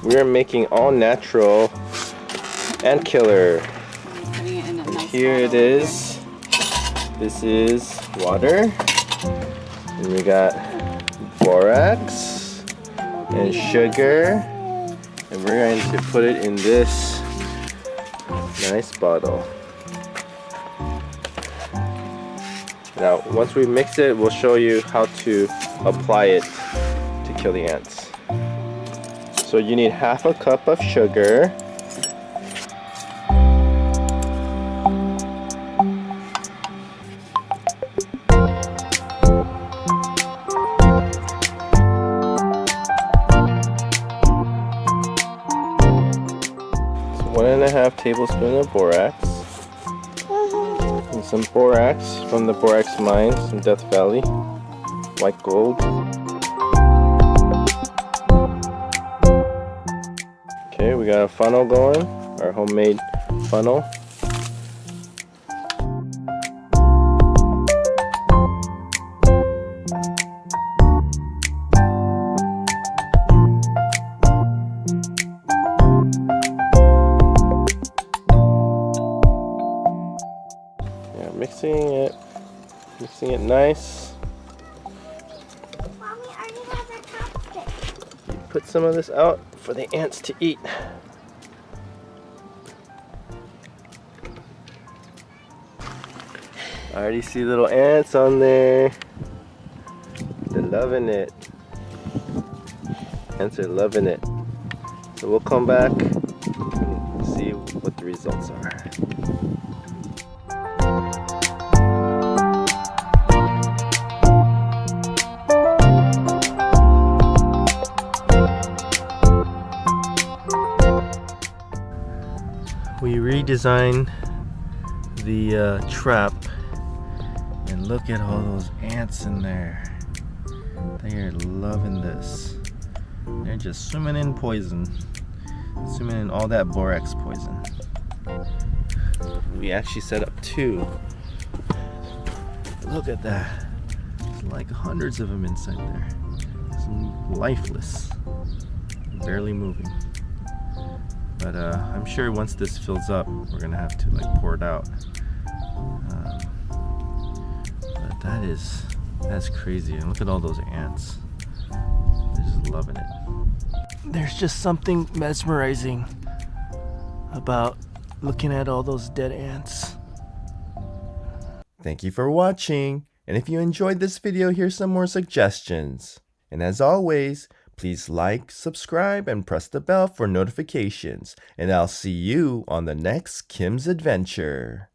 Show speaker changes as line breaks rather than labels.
we're making all natural ant killer.
Putting it in a nice
Here it is. This is water. And we got borax and sugar. And we're going to put it in this nice bottle. Now, once we mix it, we'll show you how to apply it to kill the ants. So you need half a cup of sugar. So 1.5 tablespoons of borax. And some borax from the borax mines in Death Valley. White gold. Okay, we got a funnel going, our homemade funnel. Yeah, mixing it nice.
Mommy already has a chopstick.
Put some of this out for the ants to eat. I already see little ants on there. They're loving it. Ants are loving it. So we'll come back and see what the results are. We redesigned the trap, and look at all those ants in there. They are loving this. They're just swimming in poison, swimming in all that borax poison. We actually set up 2. Look at that. There's like hundreds of them inside there. It's lifeless, barely moving. But I'm sure once this fills up, we're gonna have to like pour it out. But that's crazy. And look at all those ants. They're just loving it. There's just something mesmerizing about looking at all those dead ants. Thank you for watching. And if you enjoyed this video, here's some more suggestions. And as always, please like, subscribe, and press the bell for notifications. And I'll see you on the next Kim's Adventure.